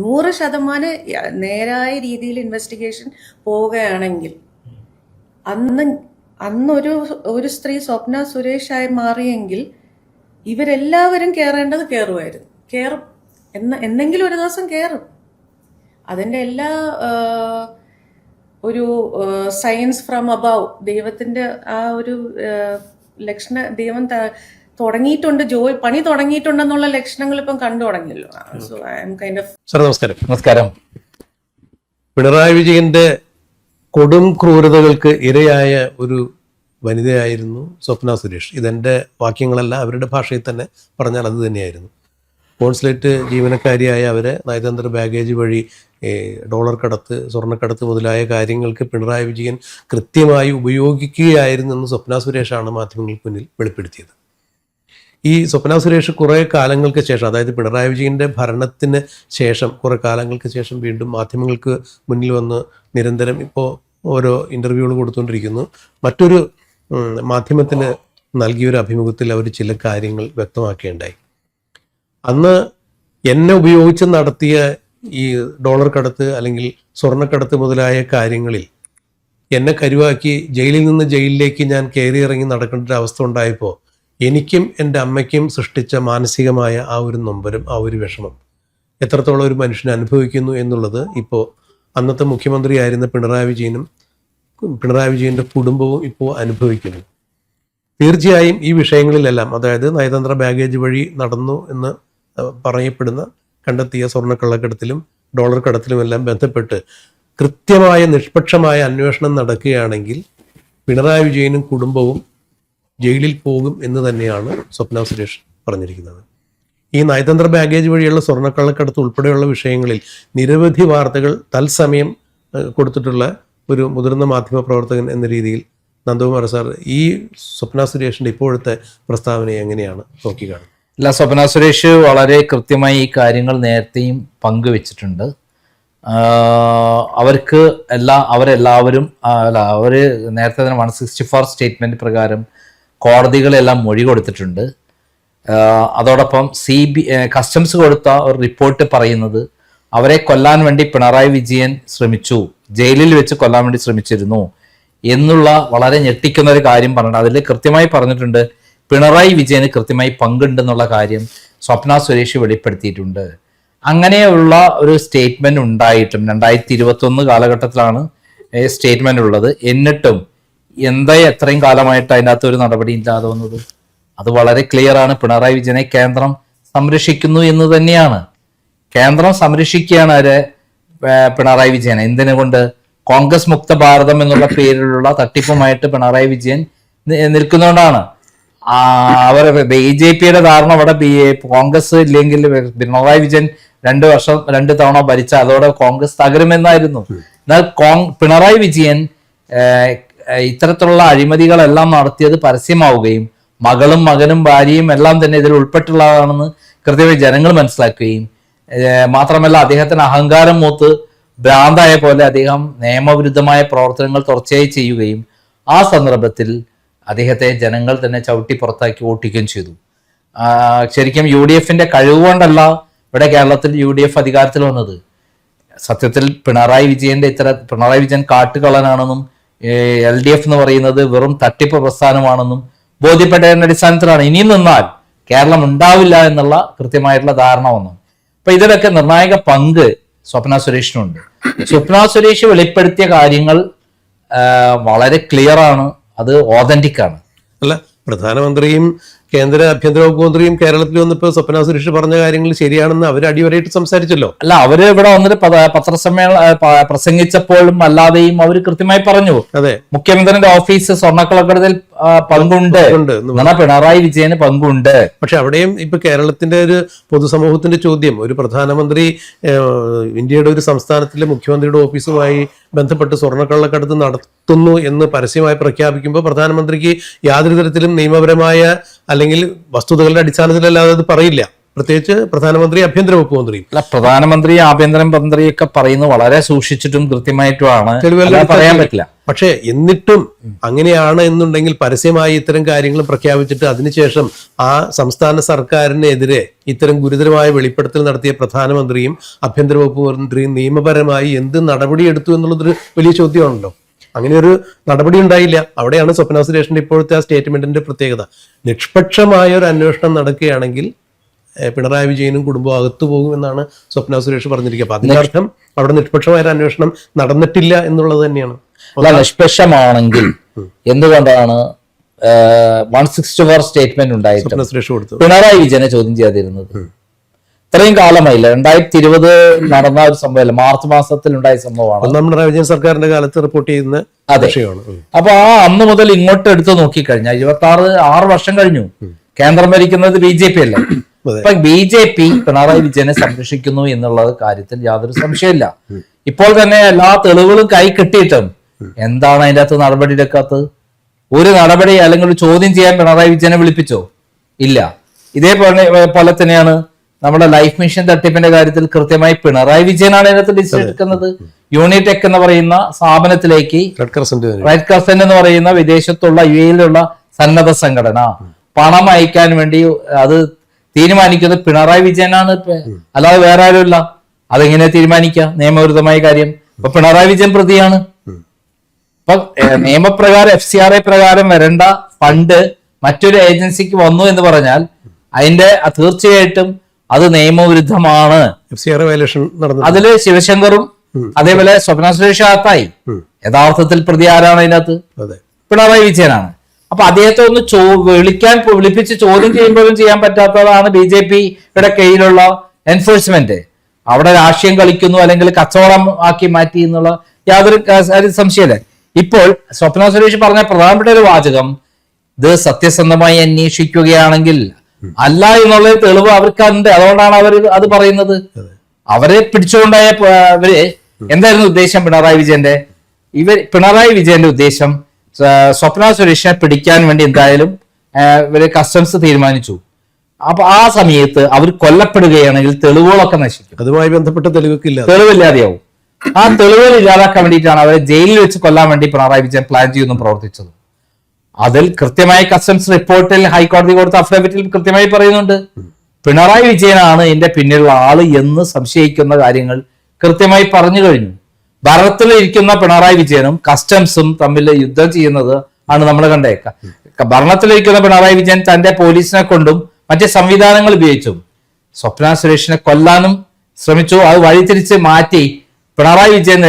100% നേരായ രീതിയിൽ ഇൻവെസ്റ്റിഗേഷൻ പോവുകയാണെങ്കിൽ അന്നൊരു സ്ത്രീ സ്വപ്ന സുരേഷായി മാറിയെങ്കിൽ ഇവരെല്ലാവരും കയറേണ്ടത് കയറും എന്നെങ്കിലും ഒരു ദിവസം കയറും. അതിൻ്റെ എല്ലാ ഒരു സയൻസ് ഫ്രം അബവ്, ദൈവത്തിന്റെ ആ ഒരു ദൈവം തുടങ്ങിയിട്ടുണ്ട്, പണി തുടങ്ങിയിട്ടുണ്ടെന്നുള്ള ലക്ഷണങ്ങൾ ഇപ്പം കണ്ടു തുടങ്ങിയല്ലോ. So I am kind of. Sir നമസ്കാരം. പിണറായി വിജയന്റെ കൊടും ക്രൂരതകൾക്ക് ഇരയായ ഒരു വനിതയായിരുന്നു സ്വപ്ന സുരേഷ്. ഇതെന്റെ വാക്യങ്ങളല്ല, അവരുടെ ഭാഷയിൽ തന്നെ പറഞ്ഞാൽ അത് തന്നെയായിരുന്നു. കോൺസുലേറ്റ് ജീവനക്കാരിയായ അവരെ നയതന്ത്ര ബാഗേജ് വഴി ഡോളർ കടത്ത്, സ്വർണ്ണക്കടത്ത് മുതലായ കാര്യങ്ങൾക്ക് പിണറായി വിജയൻ കൃത്യമായി ഉപയോഗിക്കുകയായിരുന്നെന്ന് സ്വപ്ന സുരേഷാണ് മാധ്യമങ്ങൾക്ക് മുന്നിൽ വെളിപ്പെടുത്തിയത്. ഈ സ്വപ്ന സുരേഷ് കുറേ കാലങ്ങൾക്ക് ശേഷം, അതായത് പിണറായി വിജയൻ്റെ ഭരണത്തിന് ശേഷം കുറേ കാലങ്ങൾക്ക് ശേഷം വീണ്ടും മാധ്യമങ്ങൾക്ക് മുന്നിൽ വന്ന് നിരന്തരം ഇപ്പോൾ ഓരോ ഇൻ്റർവ്യൂകൾ കൊടുത്തുകൊണ്ടിരിക്കുന്നു. മറ്റൊരു മാധ്യമത്തിന് നൽകിയൊരു അഭിമുഖത്തിൽ അവർ ചില കാര്യങ്ങൾ വ്യക്തമാക്കുകയുണ്ടായി. അന്ന് എന്നെ ഉപയോഗിച്ച് നടത്തിയ ഈ ഡോളർ കടത്ത് അല്ലെങ്കിൽ സ്വർണ്ണക്കടത്ത് മുതലായ കാര്യങ്ങളിൽ എന്നെ കരുവാക്കി ജയിലിൽ നിന്ന് ജയിലിലേക്ക് ഞാൻ കയറി ഇറങ്ങി നടക്കേണ്ട ഒരു അവസ്ഥ ഉണ്ടായപ്പോൾ എനിക്കും എൻ്റെ അമ്മയ്ക്കും സൃഷ്ടിച്ച മാനസികമായ ആ ഒരു നൊമ്പരം, ആ ഒരു വിഷമം എത്രത്തോളം ഒരു മനുഷ്യനെ അനുഭവിക്കുന്നു എന്നുള്ളത് ഇപ്പോൾ അന്നത്തെ മുഖ്യമന്ത്രിയായിരുന്ന പിണറായി വിജയനും പിണറായി വിജയൻ്റെ കുടുംബവും ഇപ്പോൾ അനുഭവിക്കുന്നു. തീർച്ചയായും ഈ വിഷയങ്ങളിലെല്ലാം, അതായത് നയതന്ത്ര ബാഗേജ് വഴി നടന്നു എന്ന് പറയപ്പെടുന്ന കണ്ടെത്തിയ സ്വർണ്ണക്കള്ളക്കടത്തിലും ഡോളർ കടത്തിലുമെല്ലാം ബന്ധപ്പെട്ട് കൃത്യമായ നിഷ്പക്ഷമായ അന്വേഷണം നടക്കുകയാണെങ്കിൽ പിണറായി വിജയനും കുടുംബവും ജയിലിൽ പോകും എന്ന് തന്നെയാണ് സ്വപ്ന സുരേഷ് പറഞ്ഞിരിക്കുന്നത്. ഈ നയതന്ത്ര ബാഗേജ് വഴിയുള്ള സ്വർണ്ണക്കള്ളക്കടത്ത് ഉൾപ്പെടെയുള്ള വിഷയങ്ങളിൽ നിരവധി വാർത്തകൾ തത്സമയം കൊടുത്തിട്ടുള്ള ഒരു മുതിർന്ന മാധ്യമ പ്രവർത്തകൻ എന്ന രീതിയിൽ നന്ദകുമാർ സാർ ഈ സ്വപ്ന സുരേഷിൻ്റെ ഇപ്പോഴത്തെ പ്രസ്താവനയെ എങ്ങനെയാണ് നോക്കിക്കാണുന്നത്? അല്ല, സ്വപ്ന സുരേഷ് വളരെ കൃത്യമായി ഈ കാര്യങ്ങൾ നേരത്തെയും പങ്കുവെച്ചിട്ടുണ്ട്. അവരെല്ലാവരും അവർ നേരത്തെ തന്നെ 164 സ്റ്റേറ്റ്മെൻറ്റ് പ്രകാരം കോടതികളെല്ലാം മൊഴി കൊടുത്തിട്ടുണ്ട്. അതോടൊപ്പം കസ്റ്റംസ് കൊടുത്ത ഒരു റിപ്പോർട്ട് പറയുന്നത് അവരെ കൊല്ലാൻ വേണ്ടി പിണറായി വിജയൻ ശ്രമിച്ചു, ജയിലിൽ വെച്ച് കൊല്ലാൻ വേണ്ടി ശ്രമിച്ചിരുന്നു എന്നുള്ള വളരെ ഞെട്ടിക്കുന്ന ഒരു കാര്യം പറഞ്ഞിട്ടുണ്ട്. അതിൽ കൃത്യമായി പറഞ്ഞിട്ടുണ്ട് പിണറായി വിജയന് കൃത്യമായി പങ്കുണ്ടെന്നുള്ള കാര്യം സ്വപ്ന സുരേഷ് വെളിപ്പെടുത്തിയിട്ടുണ്ട്. അങ്ങനെയുള്ള ഒരു സ്റ്റേറ്റ്മെന്റ് ഉണ്ടായിട്ടും 2021 കാലഘട്ടത്തിലാണ് സ്റ്റേറ്റ്മെന്റ് ഉള്ളത്. എന്നിട്ടും എത്രയും കാലമായിട്ട് അതിൻ്റെ അകത്ത് ഒരു നടപടി ഇല്ലാതെ വന്നത്? അത് വളരെ ക്ലിയർ ആണ്. പിണറായി വിജയനെ കേന്ദ്രം സംരക്ഷിക്കുന്നു എന്ന് തന്നെയാണ്. കേന്ദ്രം സംരക്ഷിക്കുകയാണ് അവരെ, പിണറായി വിജയനെ. എന്തിനുകൊണ്ട്? കോൺഗ്രസ് മുക്ത ഭാരതം എന്നുള്ള പേരിലുള്ള തട്ടിപ്പുമായിട്ട് പിണറായി വിജയൻ നിൽക്കുന്നതുകൊണ്ടാണ്. അവർ BJPയുടെ ധാരണ അവിടെ കോൺഗ്രസ് ഇല്ലെങ്കിൽ പിണറായി വിജയൻ 2 തവണ ഭരിച്ച അതോടെ കോൺഗ്രസ് തകരുമെന്നായിരുന്നു. എന്നാൽ പിണറായി വിജയൻ ഇത്തരത്തിലുള്ള അഴിമതികളെല്ലാം നടത്തിയത് പരസ്യമാവുകയും മകളും മകനും ഭാര്യയും എല്ലാം തന്നെ ഇതിൽ ഉൾപ്പെട്ടുള്ളതാണെന്ന് കൃത്യമായി ജനങ്ങൾ മനസ്സിലാക്കുകയും മാത്രമല്ല അദ്ദേഹത്തിന് അഹങ്കാരം മൂത്ത് ഭ്രാന്തായ പോലെ അദ്ദേഹം നിയമവിരുദ്ധമായ പ്രവർത്തനങ്ങൾ തുടർച്ചയായി ചെയ്യുകയും ആ സന്ദർഭത്തിൽ അദ്ദേഹത്തെ ജനങ്ങൾ തന്നെ ചവിട്ടി പുറത്താക്കി വോട്ടിക്കുകയും ചെയ്തു. ശരിക്കും UDFന്റെ കഴിവുകൊണ്ടല്ല ഇവിടെ കേരളത്തിൽ UDF അധികാരത്തിൽ വന്നത്. സത്യത്തിൽ പിണറായി വിജയൻ കാട്ടുകള്ളനാണെന്നും LDF എന്ന് പറയുന്നത് വെറും തട്ടിപ്പ് പ്രസ്ഥാനമാണെന്നും ബോധ്യപ്പെട്ടതിന്റെ അടിസ്ഥാനത്തിലാണ് ഇനിയും നിന്നാൽ കേരളം ഉണ്ടാവില്ല എന്നുള്ള കൃത്യമായിട്ടുള്ള ധാരണ വന്നു. അപ്പൊ ഇതിലൊക്കെ നിർണായക പങ്ക് സ്വപ്ന സുരേഷിനുണ്ട്. സ്വപ്ന സുരേഷ് വെളിപ്പെടുത്തിയ കാര്യങ്ങൾ വളരെ ക്ലിയർ ആണ്, അത് ഓതന്റിക് ആണ്. അല്ല, പ്രധാനമന്ത്രിയും കേന്ദ്ര ആഭ്യന്തര വകുപ്പ് മന്ത്രിയും കേരളത്തിൽ വന്നപ്പോൾ സ്വപ്ന സുരേഷ് പറഞ്ഞ കാര്യങ്ങൾ ശരിയാണെന്ന് അവർ അടിവരായിട്ട് സംസാരിച്ചല്ലോ. അല്ല, അവര് ഇവിടെ വന്നിട്ട് പത്രസമ്മേളനം പ്രസംഗിച്ചപ്പോഴും അല്ലാതെയും അവർ കൃത്യമായി പറഞ്ഞു. അതെ, മുഖ്യമന്ത്രിയുടെ ഓഫീസ് സ്വർണ്ണക്കള്ളക്കടത്തിൽ പങ്കുണ്ട്, പിണറായി വിജയന് പങ്കുണ്ട്. പക്ഷെ അവിടെയും ഇപ്പൊ കേരളത്തിന്റെ ഒരു പൊതുസമൂഹത്തിന്റെ ചോദ്യം, ഒരു പ്രധാനമന്ത്രി ഇന്ത്യയുടെ ഒരു സംസ്ഥാനത്തിലെ മുഖ്യമന്ത്രിയുടെ ഓഫീസുമായി ബന്ധപ്പെട്ട് സ്വർണ്ണക്കള്ളക്കടത്ത് നടത്തുന്നു എന്ന് പരസ്യമായി പ്രഖ്യാപിക്കുമ്പോൾ പ്രധാനമന്ത്രിക്ക് യാതൊരു തരത്തിലും നിയമപരമായ അല്ലെങ്കിൽ വസ്തുതകളുടെ അടിസ്ഥാനത്തിലല്ലാതെ അത് പറയില്ല. പ്രത്യേകിച്ച് പ്രധാനമന്ത്രി ആഭ്യന്തര വകുപ്പ് മന്ത്രിയും. അല്ല, പ്രധാനമന്ത്രി ആഭ്യന്തര മന്ത്രിയൊക്കെ പറയുന്നത് വളരെ സൂക്ഷിച്ചിട്ടും കൃത്യമായിട്ടുമാണ്, പറയാൻ പറ്റില്ല. പക്ഷേ എന്നിട്ടും അങ്ങനെയാണ് എന്നുണ്ടെങ്കിൽ പരസ്യമായി ഇത്തരം കാര്യങ്ങൾ പ്രഖ്യാപിച്ചിട്ട് അതിനുശേഷം ആ സംസ്ഥാന സർക്കാരിനെതിരെ ഇത്തരം ഗുരുതരമായ വെളിപ്പെടുത്തൽ നടത്തിയ പ്രധാനമന്ത്രിയും ആഭ്യന്തര വകുപ്പ് മന്ത്രിയും നിയമപരമായി എന്ത് നടപടിയെടുത്തു എന്നുള്ളതൊരു വലിയ ചോദ്യമാണല്ലോ. അങ്ങനെ ഒരു നടപടി ഉണ്ടായില്ല. അവിടെയാണ് സ്വപ്ന സുരേഷിന്റെ ഇപ്പോഴത്തെ ആ സ്റ്റേറ്റ്മെന്റിന്റെ പ്രത്യേകത. നിഷ്പക്ഷമായ ഒരു അന്വേഷണം നടക്കുകയാണെങ്കിൽ പിണറായി വിജയനും കുടുംബവും അകത്തു പോകുമെന്നാണ് സ്വപ്ന സുരേഷ് പറഞ്ഞിരിക്കുക. അപ്പൊ അതിനർത്ഥം അവിടെ നിഷ്പക്ഷമായ ഒരു അന്വേഷണം നടന്നിട്ടില്ല എന്നുള്ളത് തന്നെയാണ്. അല്ല, നിഷ്പക്ഷമാണെങ്കിൽ എന്തുകൊണ്ടാണ് 164 സ്റ്റേറ്റ്മെന്റ് ഉണ്ടായിട്ട് സ്വപ്ന സുരേഷ് കൊടുത്തു പിണറായി വിജയനെ ചോദ്യം ചെയ്യാതിരുന്നത്? ഇത്രയും കാലമായില്ല. 2020 നടന്ന ഒരു സംഭവമല്ല, മാർച്ച് മാസത്തിൽ ഉണ്ടായ സംഭവമാണ്. ഒന്നാം പിണറായി വിജയൻ സർക്കാരിന്റെ കാലത്ത് റിപ്പോർട്ട് ചെയ്യുന്ന വിഷയമാണ്. അപ്പൊ ആ അന്ന് മുതൽ ഇങ്ങോട്ട് എടുത്ത് നോക്കിക്കഴിഞ്ഞാൽ 6 വർഷം കഴിഞ്ഞു. കേന്ദ്രം ഭരിക്കുന്നത് BJP അല്ലേ. അപ്പൊ BJP പിണറായി വിജയനെ സംരക്ഷിക്കുന്നു എന്നുള്ള കാര്യത്തിൽ യാതൊരു സംശയമില്ല. ഇപ്പോൾ തന്നെ എല്ലാ തെളിവുകളും കൈ കിട്ടിയിട്ടും എന്താണ് അതിന്റെ അകത്ത് നടപടി എടുക്കാത്തത്? ഒരു നടപടി അല്ലെങ്കിൽ ഒരു ചോദ്യം ചെയ്യാൻ പിണറായി വിജയനെ വിളിപ്പിച്ചോ? ഇല്ല. പോലെ തന്നെയാണ് നമ്മുടെ ലൈഫ് മിഷൻ തട്ടിപ്പിന്റെ കാര്യത്തിൽ കൃത്യമായി പിണറായി വിജയനാണ് അതിനകത്ത് ഡിസിഷൻ എടുക്കുന്നത്. യൂണിടെക് എന്ന് പറയുന്ന സ്ഥാപനത്തിലേക്ക് റെഡ് ക്രസന്റ് എന്ന് പറയുന്ന വിദേശത്തുള്ള UAE-യിലുള്ള സന്നദ്ധ സംഘടന പണം അയക്കാൻ വേണ്ടി അത് തീരുമാനിക്കുന്നത് പിണറായി വിജയനാണ്, അല്ലാതെ വേറെ ആരുമില്ല. അതെങ്ങനെ തീരുമാനിക്കുക? നിയമവിരുദ്ധമായ കാര്യം. അപ്പൊ പിണറായി വിജയൻ പ്രതിയാണ്. അപ്പൊ നിയമപ്രകാരം FCRA പ്രകാരം വരേണ്ട ഫണ്ട് മറ്റൊരു ഏജൻസിക്ക് വന്നു എന്ന് പറഞ്ഞാൽ അതിന്റെ തീർച്ചയായിട്ടും അത് നിയമവിരുദ്ധമാണ്. അതില് ശിവശങ്കറും അതേപോലെ സ്വപ്ന സുരേഷ് അകത്തായി. യഥാർത്ഥത്തിൽ പ്രതി ആരാണ് അതിനകത്ത്? പിണറായി വിജയനാണ്. അപ്പൊ അദ്ദേഹത്തെ ഒന്ന് വിളിപ്പിച്ച് ചോദ്യം ചെയ്യുമ്പോഴും ചെയ്യാൻ പറ്റാത്തതാണ് BJP-യുടെ കീഴിലുള്ള എൻഫോഴ്സ്മെന്റ്. അവിടെ രാഷ്ട്രീയം കളിക്കുന്നു അല്ലെങ്കിൽ കച്ചവടം ആക്കി മാറ്റി എന്നുള്ള യാതൊരു സംശയമില്ല. ഇപ്പോൾ സ്വപ്ന സുരേഷ് പറഞ്ഞ പ്രധാനപ്പെട്ട ഒരു വാചകം, ഇത് സത്യസന്ധമായി അന്വേഷിക്കുകയാണെങ്കിൽ അല്ല എന്നുള്ള തെളിവ് അവർക്കുണ്ട്. അതുകൊണ്ടാണ് അവർ അത് പറയുന്നത്. അവരെ പിടിച്ചുകൊണ്ടായ എന്തായിരുന്നു ഉദ്ദേശം പിണറായി വിജയന്റെ? പിണറായി വിജയന്റെ ഉദ്ദേശം സ്വപ്ന സുരേഷിനെ പിടിക്കാൻ വേണ്ടി എന്തായാലും ഇവര് കസ്റ്റംസ് തീരുമാനിച്ചു. അപ്പൊ ആ സമയത്ത് അവർ കൊല്ലപ്പെടുകയാണെങ്കിൽ തെളിവുകളൊക്കെ നശിക്കും. അതുമായി ബന്ധപ്പെട്ട തെളിവില്ലാതെയാവും. ആ തെളിവുകൾ ഇല്ലാതാക്കാൻ വേണ്ടിയിട്ടാണ് അവരെ ജയിലിൽ വെച്ച് കൊല്ലാൻ വേണ്ടി പിണറായി വിജയൻ പ്ലാൻ ചെയ്യുന്നു പ്രവർത്തിച്ചത്. അതിൽ കൃത്യമായി കസ്റ്റംസ് റിപ്പോർട്ടിൽ ഹൈക്കോടതി കൊടുത്ത അഫിഡവിറ്റിൽ കൃത്യമായി പറയുന്നുണ്ട് പിണറായി വിജയനാണ് ഇതിന്റെ പിന്നിലുള്ള ആള് എന്ന് സംശയിക്കുന്ന കാര്യങ്ങൾ കൃത്യമായി പറഞ്ഞു കഴിഞ്ഞു. ഭരണത്തിലിരിക്കുന്ന പിണറായി വിജയനും കസ്റ്റംസും തമ്മിൽ യുദ്ധം ചെയ്യുന്നത് ആണ് നമ്മൾ കണ്ടേക്കാം. ഭരണത്തിലിരിക്കുന്ന പിണറായി വിജയൻ തന്റെ പോലീസിനെ കൊണ്ടും മറ്റ് സംവിധാനങ്ങൾ ഉപയോഗിച്ചും സ്വപ്ന സുരേഷിനെ കൊല്ലാനും ശ്രമിച്ചു. അത് വഴിതിരിച്ച് മാറ്റി പിണറായി വിജയൻ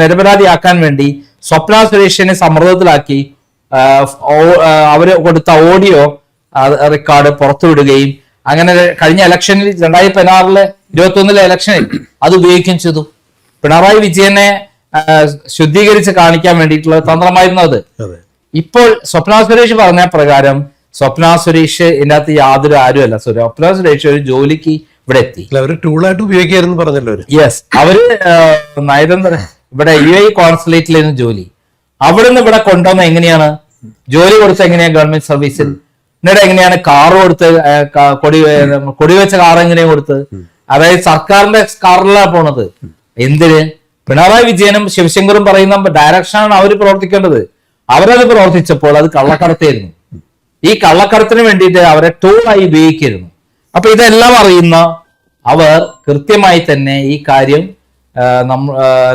നിരപരാധിയാക്കാൻ വേണ്ടി സ്വപ്ന സുരേഷിനെ സമ്മർദ്ദത്തിലാക്കി അവര് കൊടുത്ത ഓഡിയോ റെക്കോർഡ് പുറത്തുവിടുകയും അങ്ങനെ കഴിഞ്ഞ ഇലക്ഷനിൽ 2016 21 ഇലക്ഷനിൽ അത് ഉപയോഗിക്കുകയും ചെയ്തു. പിണറായി വിജയനെ ശുദ്ധീകരിച്ച് കാണിക്കാൻ വേണ്ടിയിട്ടുള്ള തന്ത്രമായിരുന്നു അത്. ഇപ്പോൾ സ്വപ്ന സുരേഷ് പറഞ്ഞ പ്രകാരം സ്വപ്ന സുരേഷ് ഇതിനകത്ത് യാതൊരു ആരുമല്ല. സ്വപ്ന സുരേഷ് ഒരു ജോലിക്ക് ഇവിടെ എത്തി. ടൂളായിട്ട് ഉപയോഗിക്കായിരുന്നു പറഞ്ഞല്ലോ. യെസ്, അവര് നയതന്ത്ര ഇവിടെ UAE കോൺസുലേറ്റിലായിരുന്നു ജോലി. അവിടെ നിന്ന് ഇവിടെ കൊണ്ടുവന്ന എങ്ങനെയാണ് ജോലി കൊടുത്ത? എങ്ങനെയാണ് ഗവൺമെന്റ് സർവീസിൽ? എന്നിട്ട് എങ്ങനെയാണ് കാറ് കൊടുത്ത് കൊടിവെച്ച കാർ എങ്ങനെയാണ് കൊടുത്ത്? അതായത് സർക്കാരിന്റെ കാറിലാണ് പോണത്. എന്തിന്? പിണറായി വിജയനും ശിവശങ്കറും പറയുന്ന ഡയറക്ഷനാണ് അവർ പ്രവർത്തിക്കേണ്ടത്. അവരത് പ്രവർത്തിച്ചപ്പോൾ അത് കള്ളക്കടത്തായിരുന്നു. ഈ കള്ളക്കടത്തിന് വേണ്ടിയിട്ട് അവരെ ടൂളായി ഉപയോഗിക്കായിരുന്നു. അപ്പൊ ഇതെല്ലാം അറിയുന്ന അവർ കൃത്യമായി തന്നെ ഈ കാര്യം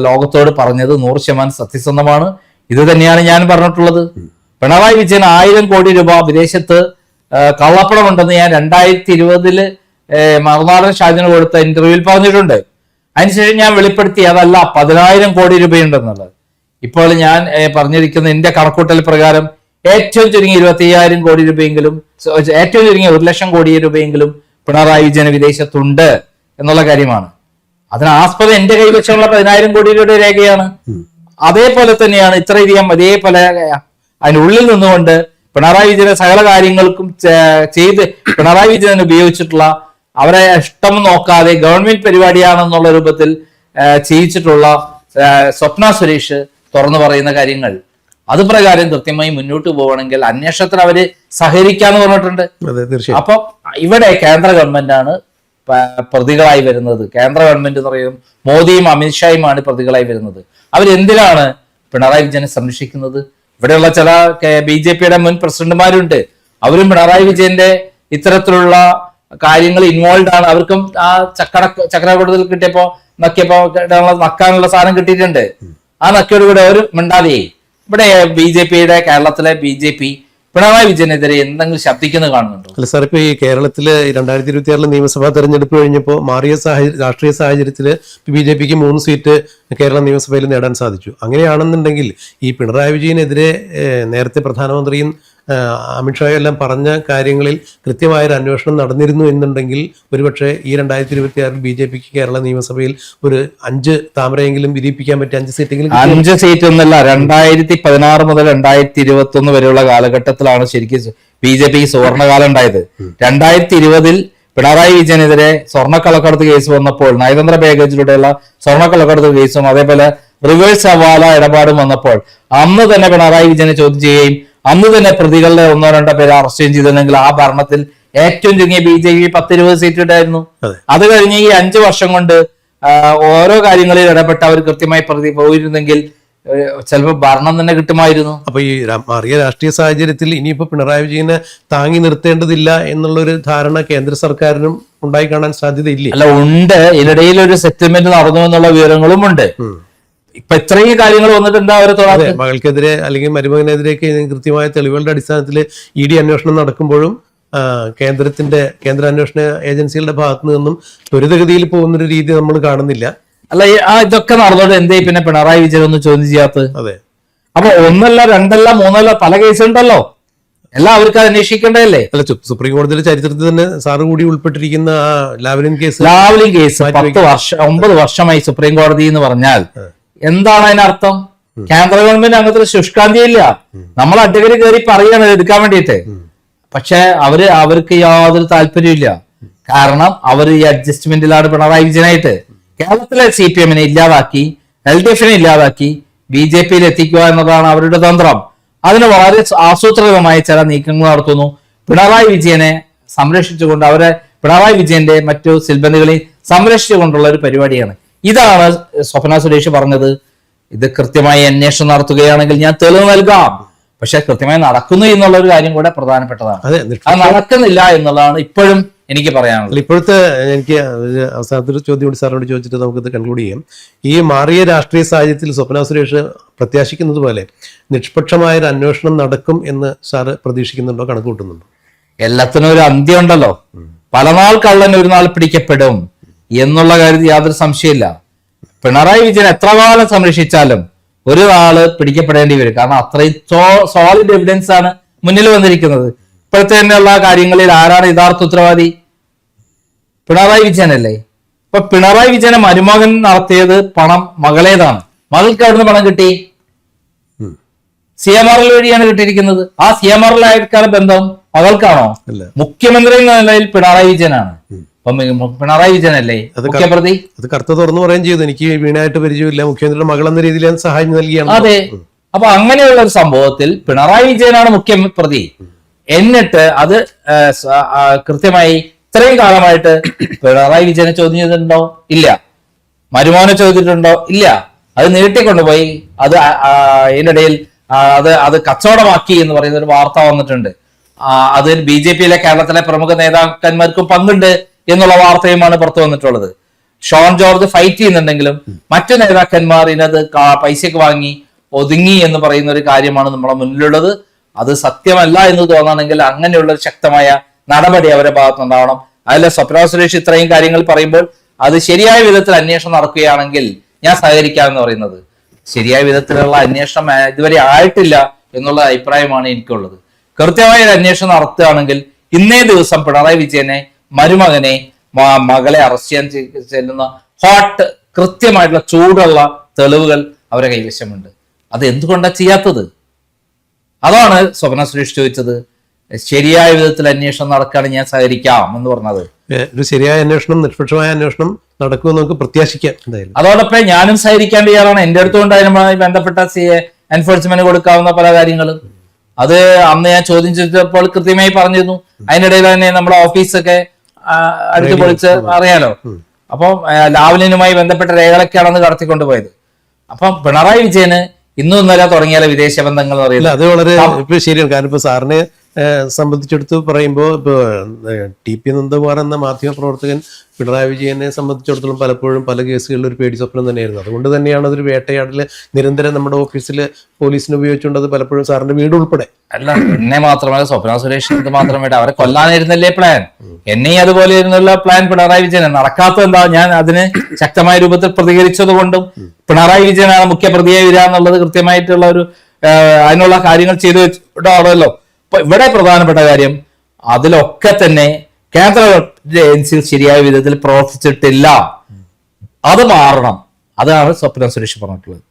ലോകത്തോട് പറഞ്ഞത് 100% സത്യസന്ധമാണ്. ഇത് തന്നെയാണ് ഞാൻ പറഞ്ഞിട്ടുള്ളത്. പിണറായി വിജയൻ 1000 കോടി രൂപ വിദേശത്ത് കള്ളപ്പണമുണ്ടെന്ന് ഞാൻ 2020 മറുനാടൻ ഷാജിന് കൊടുത്ത ഇന്റർവ്യൂവിൽ പറഞ്ഞിട്ടുണ്ട്. അതിനുശേഷം ഞാൻ വെളിപ്പെടുത്തി അതല്ല 10,000 കോടി രൂപയുണ്ടെന്നുള്ളത്. ഇപ്പോൾ ഞാൻ പറഞ്ഞിരിക്കുന്ന എന്റെ കണക്കൂട്ടൽ പ്രകാരം ഏറ്റവും ചുരുങ്ങി 25,000 കോടി രൂപയെങ്കിലും, ഏറ്റവും ചുരുങ്ങി 1 ലക്ഷം കോടി രൂപയെങ്കിലും പിണറായി വിജയന് വിദേശത്തുണ്ട് എന്നുള്ള കാര്യമാണ്. അതിന് ആസ്പദം എന്റെ കൈവശമുള്ള 10,000 കോടി രൂപയുടെ രേഖയാണ്. അതേപോലെ തന്നെയാണ് ഇത്രയധികം അതേപോലെ അതിനുള്ളിൽ നിന്നുകൊണ്ട് പിണറായി വിജയന്റെ സകല കാര്യങ്ങൾക്കും ചെയ്ത് പിണറായി വിജയൻ ഉപയോഗിച്ചിട്ടുള്ള അവരെ ഇഷ്ടം നോക്കാതെ ഗവൺമെന്റ് പരിപാടിയാണെന്നുള്ള രൂപത്തിൽ ചെയ്യിച്ചിട്ടുള്ള സ്വപ്ന സുരേഷ് തുറന്നു പറയുന്ന കാര്യങ്ങൾ അത് പ്രകാരം കൃത്യമായി മുന്നോട്ട് പോകണമെങ്കിൽ അന്വേഷണത്തിന് അവര് സഹകരിക്കാന്ന് പറഞ്ഞിട്ടുണ്ട്. അപ്പൊ ഇവിടെ കേന്ദ്ര ഗവൺമെന്റാണ് പ്രതികളായി വരുന്നത്. കേന്ദ്ര ഗവൺമെന്റ് എന്ന് പറയുന്നത് മോദിയും അമിത്ഷായുമാണ് പ്രതികളായി വരുന്നത്. അവരെന്തിനാണ് പിണറായി വിജയനെ സംരക്ഷിക്കുന്നത്? ഇവിടെയുള്ള ചില BJP-യുടെ മുൻ പ്രസിഡന്റുമാരുണ്ട്, അവരും പിണറായി വിജയന്റെ ഇത്തരത്തിലുള്ള കാര്യങ്ങൾ ഇൻവോൾവ് ആണ്. അവർക്കും ആ ചക്ര കൂടുതൽ കിട്ടിയപ്പോ നക്കാനുള്ള സാധനം കിട്ടിയിട്ടുണ്ട്. ആ നക്കിയോടുകൂടെ അവർ മിണ്ടാതെ. ഇവിടെ BJP-യുടെ കേരളത്തിലെ BJP പിണറായി വിജയനെതിരെ എന്തെങ്കിലും ശബ്ദിക്കുന്നത് കാണുന്നുണ്ടോ? അല്ല സാർ, ഇപ്പൊ ഈ കേരളത്തില് 2026 നിയമസഭാ തെരഞ്ഞെടുപ്പ് കഴിഞ്ഞപ്പോൾ മാറിയ രാഷ്ട്രീയ സാഹചര്യത്തിൽ BJPക്ക് 3 സീറ്റ് കേരള നിയമസഭയിൽ നേടാൻ സാധിച്ചു. അങ്ങനെയാണെന്നുണ്ടെങ്കിൽ ഈ പിണറായി വിജയനെതിരെ നേരത്തെ പ്രധാനമന്ത്രിയും അമിത്ഷായും എല്ലാം പറഞ്ഞ കാര്യങ്ങളിൽ കൃത്യമായൊരു അന്വേഷണം നടന്നിരുന്നു എന്നുണ്ടെങ്കിൽ ഒരുപക്ഷെ ഈ 2026 BJPക്ക് കേരള നിയമസഭയിൽ ഒരു 5 താമരയെങ്കിലും വിരിയിപ്പിക്കാൻ പറ്റിയ 5 സീറ്റെങ്കിലും. 5 സീറ്റ് ഒന്നല്ല, 2016 മുതൽ 2021 വരെയുള്ള കാലഘട്ടത്തിലാണ് ശരിക്കും BJPക്ക് സുവർണകാലം ഉണ്ടായത്. 2020 പിണറായി വിജയനെതിരെ സ്വർണ്ണക്കള്ളക്കടത്ത് കേസ് വന്നപ്പോൾ, നയതന്ത്ര പാക്കേജിലൂടെയുള്ള സ്വർണ്ണക്കള്ളക്കടത്ത് കേസും അതേപോലെ റിവേഴ്സ് ഹവാല ഇടപാടും വന്നപ്പോൾ അന്ന് തന്നെ പിണറായി വിജയനെ ചോദ്യം ചെയ്യുകയും അന്ന് തന്നെ പ്രതികളുടെ 1-2 പേരെ അറസ്റ്റ് ചെയ്തിരുന്നെങ്കിൽ ആ ഭരണത്തിൽ ഏറ്റവും ചുരുങ്ങിയ BJP 10-20 സീറ്റ് ഉണ്ടായിരുന്നു. അത് കഴിഞ്ഞ് ഈ 5 വർഷം കൊണ്ട് ഓരോ കാര്യങ്ങളിൽ ഇടപെട്ട് അവർ കൃത്യമായി പ്രതി പോയിരുന്നെങ്കിൽ ചിലപ്പോൾ ഭരണം തന്നെ കിട്ടുമായിരുന്നു. അപ്പൊ ഈ മാറിയ രാഷ്ട്രീയ സാഹചര്യത്തിൽ ഇനിയിപ്പോ പിണറായി വിജയനെ താങ്ങി നിർത്തേണ്ടതില്ല എന്നുള്ളൊരു ധാരണ കേന്ദ്ര സർക്കാരിനും ഉണ്ടായി കാണാൻ സാധ്യതയില്ലേ? അല്ല, ഉണ്ട്. ഇതിനിടയിൽ ഒരു സെറ്റിൽമെന്റ് നടന്നു എന്നുള്ള വിവരങ്ങളും ഉണ്ട്. ഇപ്പൊ ഇത്രയും കാര്യങ്ങൾ വന്നിട്ട് എന്താ ഒരു മകൾക്കെതിരെ അല്ലെങ്കിൽ മരുമകനെതിരെയൊക്കെ കൃത്യമായ തെളിവുകളുടെ അടിസ്ഥാനത്തിൽ ED അന്വേഷണം നടക്കുമ്പോഴും കേന്ദ്ര അന്വേഷണ ഏജൻസികളുടെ ഭാഗത്തു നിന്നും ത്വരിതഗതിയിൽ പോകുന്നൊരു രീതി നമ്മൾ കാണുന്നില്ല. അല്ല, ഇതൊക്കെ നടന്നോണ്ട് എന്തേ പിന്നെ പിണറായി വിജയൻ ഒന്നും ചോദ്യം ചെയ്യാത്തത്? അതെ. അപ്പൊ 1, 2, 3 പല കേസുണ്ടല്ലോ, എല്ലാം അവർക്ക് അന്വേഷിക്കേണ്ടതല്ലേ? അല്ല, സുപ്രീം കോടതിയുടെ ചരിത്രത്തിൽ തന്നെ സാറ് കൂടി ഉൾപ്പെട്ടിരിക്കുന്ന ആ ലാവ്ലിൻ കേസ് 9 വർഷമായി സുപ്രീം കോടതി എന്ന് പറഞ്ഞാൽ എന്താണ് അതിനർത്ഥം? കേന്ദ്ര ഗവൺമെന്റ് അങ്ങനത്തെ ശുഷ്കാന്തിയില്ല. നമ്മൾ അഡ്വക്കേറ്റ് കയറി പറയാണ് എടുക്കാൻ വേണ്ടിയിട്ട്. പക്ഷെ അവർക്ക് യാതൊരു താല്പര്യമില്ല. കാരണം അവർ ഈ അഡ്ജസ്റ്റ്മെന്റിലാണ് പിണറായി വിജയനായിട്ട്. കേരളത്തിലെ CPM-നെ ഇല്ലാതാക്കി, LDF-നെ ഇല്ലാതാക്കി BJP-യിൽ എത്തിക്കുക എന്നതാണ് അവരുടെ തന്ത്രം. അതിന് വളരെ ആസൂത്രിതമായ ചില നീക്കങ്ങൾ നടത്തുന്നു. പിണറായി വിജയനെ സംരക്ഷിച്ചുകൊണ്ട് പിണറായി വിജയന്റെ മറ്റു സിൽബന്ധികളെ സംരക്ഷിച്ചുകൊണ്ടുള്ള ഒരു പരിപാടിയാണ്. ഇതാണ് സ്വപ്ന സുരേഷ് പറഞ്ഞത്. ഇത് കൃത്യമായി അന്വേഷണം നടത്തുകയാണെങ്കിൽ ഞാൻ തെളിവ് നൽകാം. പക്ഷെ കൃത്യമായി നടക്കുന്നു എന്നുള്ള ഒരു കാര്യം കൂടെ പ്രധാനപ്പെട്ടതാണ്. അത് നടക്കുന്നില്ല എന്നുള്ളതാണ് ഇപ്പോഴും എനിക്ക് പറയാനുള്ളത്. ഇപ്പോഴത്തെ എനിക്ക് അവസാനത്തെ ചോദ്യം കൂടി സാറിനോട് ചോദിച്ചിട്ട് നമുക്കിത് കൺക്ലൂഡ് ചെയ്യാം. ഈ മാറിയ രാഷ്ട്രീയ സാഹചര്യത്തിൽ സ്വപ്ന സുരേഷ് പ്രത്യാശിക്കുന്നത് പോലെ നിഷ്പക്ഷമായ ഒരു അന്വേഷണം നടക്കും എന്ന് സാറ് പ്രതീക്ഷിക്കുന്നുണ്ടോ, കണക്ക് കൂട്ടുന്നുണ്ടോ? എല്ലാത്തിനും ഒരു അന്ത്യം ഉണ്ടല്ലോ. പല നാൾ കള്ളൻ ഒരു നാൾ പിടിക്കപ്പെടും എന്നുള്ള കാര്യത്തിൽ യാതൊരു സംശയമില്ല. പിണറായി വിജയൻ എത്ര കാലം സംരക്ഷിച്ചാലും ഒരു നാള് പിടിക്കപ്പെടേണ്ടി വരും. കാരണം അത്രയും സോളിഡ് എവിഡൻസ് ആണ് മുന്നിൽ വന്നിരിക്കുന്നത്. ഇപ്പോഴത്തെ തന്നെയുള്ള കാര്യങ്ങളിൽ ആരാണ് യഥാർത്ഥ ഉത്തരവാദി? പിണറായി വിജയനല്ലേ. ഇപ്പൊ പിണറായി വിജയനെ മരുമകൻ നടത്തിയത് പണം മകളേതാണ്. മകൾക്ക് അവിടുന്ന് പണം കിട്ടി, CMRL വഴിയാണ് കിട്ടിയിരിക്കുന്നത്. ആ CMRL-ആയിരിക്കാണ് ബന്ധം മകൾക്കാണോ? മുഖ്യമന്ത്രി എന്ന നിലയിൽ പിണറായി വിജയനാണ്. പിണറായി വിജയനല്ലേ മുഖ്യപ്രതി? അത് കറുത്ത തുറന്നു പറയുകയും ചെയ്തു. എനിക്ക് വീണായിട്ട് പരിചയമില്ല, മുഖ്യമന്ത്രിയുടെ മകൾ എന്ന രീതിയിൽ ഞാൻ സഹായം നൽകിയാണ്. അതെ. അപ്പൊ അങ്ങനെയുള്ള ഒരു സംഭവത്തിൽ പിണറായി വിജയനാണ് മുഖ്യപ്രതി. എന്നിട്ട് അത് കൃത്യമായി ഇത്രയും കാലമായിട്ട് പിണറായി വിജയനെ ചോദ്യം ചെയ്തിട്ടുണ്ടോ? ഇല്ല. മരുമോനെ ചോദിച്ചിട്ടുണ്ടോ? ഇല്ല. അത് നീട്ടിക്കൊണ്ടുപോയി അത് ഇതിനിടയിൽ അത് കച്ചവടമാക്കി എന്ന് പറയുന്ന ഒരു വാർത്ത വന്നിട്ടുണ്ട്. അതിൽ BJP-യിലെ കേരളത്തിലെ പ്രമുഖ നേതാക്കന്മാർക്കും പങ്കുണ്ട് എന്നുള്ള വാർത്തയുമാണ് പുറത്തു വന്നിട്ടുള്ളത്. ഷോൺ ജോർജ് ഫൈറ്റ് ചെയ്യുന്നുണ്ടെങ്കിലും മറ്റു നേതാക്കന്മാർ ഇതിനത് പൈസക്ക് വാങ്ങി ഒതുങ്ങി എന്ന് പറയുന്ന ഒരു കാര്യമാണ് നമ്മളെ മുന്നിലുള്ളത്. അത് സത്യമല്ല എന്ന് തോന്നണമെങ്കിൽ അങ്ങനെയുള്ള ഒരു ശക്തമായ നടപടി അവരുടെ ഭാഗത്തുനിന്നുണ്ടാവണം. അതിൽ സ്വപ്ന സുരേഷ് ഇത്രയും കാര്യങ്ങൾ പറയുമ്പോൾ അത് ശരിയായ വിധത്തിൽ അന്വേഷണം നടക്കുകയാണെങ്കിൽ ഞാൻ സഹകരിക്കാമെന്ന് പറയുന്നത്. ശരിയായ വിധത്തിലുള്ള അന്വേഷണം ഇതുവരെ ആയിട്ടില്ല എന്നുള്ള അഭിപ്രായമാണ് എനിക്കുള്ളത്. കൃത്യമായ ഒരു അന്വേഷണം നടത്തുകയാണെങ്കിൽ ഇന്നേ ദിവസം പിണറായി വിജയനെ, മരുമകനെ, മകളെ അറസ്റ്റ് ചെയ്യാൻ ചെല്ലുന്ന കൃത്യമായിട്ടുള്ള ചൂടുള്ള തെളിവുകൾ അവരുടെ കൈവശമുണ്ട്. അത് എന്തുകൊണ്ടാണ് ചെയ്യാത്തത്? അതാണ് സ്വപ്ന സുരേഷ് ചോദിച്ചത്. ശരിയായ വിധത്തിൽ അന്വേഷണം നടക്കുകയാണെങ്കിൽ ഞാൻ സഹകരിക്കാം എന്ന് പറഞ്ഞത്. ഒരു ശരിയായ അന്വേഷണം, നിഷ്പക്ഷമായ അന്വേഷണം നടക്കുമെന്ന് നമുക്ക് പ്രത്യാശിക്കാം. അതോടൊപ്പം ഞാനും സഹകരിക്കാൻ തയ്യാറാണ്. എന്റെ അടുത്തുകൊണ്ട് അതിനുമായി ബന്ധപ്പെട്ട എൻഫോഴ്സ്മെന്റ് കൊടുക്കാവുന്ന പല കാര്യങ്ങളും അത് അന്ന് ഞാൻ ചോദ്യം ചെയ്തപ്പോൾ കൃത്യമായി പറഞ്ഞിരുന്നു. അതിനിടയിൽ തന്നെ നമ്മുടെ ഓഫീസൊക്കെ അടുത്ത് പൊളിച്ച് അറിയാലോ. അപ്പം ലാവ്ലിനുമായി ബന്ധപ്പെട്ട രേഖകളൊക്കെയാണെന്ന് കടത്തിക്കൊണ്ടുപോയത്. അപ്പം പിണറായി വിജയന് ഇന്നും ഇന്നലെ തുടങ്ങിയാലോ വിദേശ ബന്ധങ്ങൾ എന്ന് ഇല്ല, പറയുന്നത്. അത് വളരെ ഇപ്പൊ ശരിയാണ്. കാരണം ഇപ്പൊ സാറിനെ സംബന്ധിച്ചെടുത്ത് പറയുമ്പോൾ ഇപ്പൊ TP നന്ദകുമാർ എന്ന മാധ്യമ പ്രവർത്തകൻ പിണറായി വിജയനെ സംബന്ധിച്ചിടത്തോളം പലപ്പോഴും പല കേസുകളിൽ ഒരു പേടി സ്വപ്നം തന്നെയായിരുന്നു. അതുകൊണ്ട് തന്നെയാണ് അതൊരു വേട്ടയാടല് നിരന്തരം നമ്മുടെ ഓഫീസിൽ പോലീസിനെ ഉപയോഗിച്ചുകൊണ്ട് അത് പലപ്പോഴും സാറിന്റെ വീട് ഉൾപ്പെടെ. അല്ല, എന്നെ മാത്രമല്ല സ്വപ്ന സുരേഷിന് മാത്രമായിട്ട് അവരെ കൊല്ലാനായിരുന്നല്ലേ പ്ലാൻ. എന്നെയും അതുപോലെ ഇരുന്നുള്ള പ്ലാൻ പിണറായി വിജയൻ നടക്കാത്തത് എന്താ? ഞാൻ അതിന് ശക്തമായ രൂപത്തിൽ പ്രതികരിച്ചത് കൊണ്ടും പിണറായി വിജയനാണ് മുഖ്യ പ്രതിയായി വരിക എന്നുള്ളത് കൃത്യമായിട്ടുള്ള ഒരു അതിനുള്ള കാര്യങ്ങൾ ചെയ്തു വെച്ചിട്ടാണല്ലോ. അപ്പൊ ഇവിടെ പ്രധാനപ്പെട്ട കാര്യം അതിലൊക്കെ തന്നെ കേന്ദ്ര ഏജൻസികൾ ശരിയായ വിധത്തിൽ പ്രവർത്തിച്ചിട്ടില്ല. അത് മാറണം. അതാണ് സ്വപ്ന സുരേഷ് പറഞ്ഞിട്ടുള്ളത്.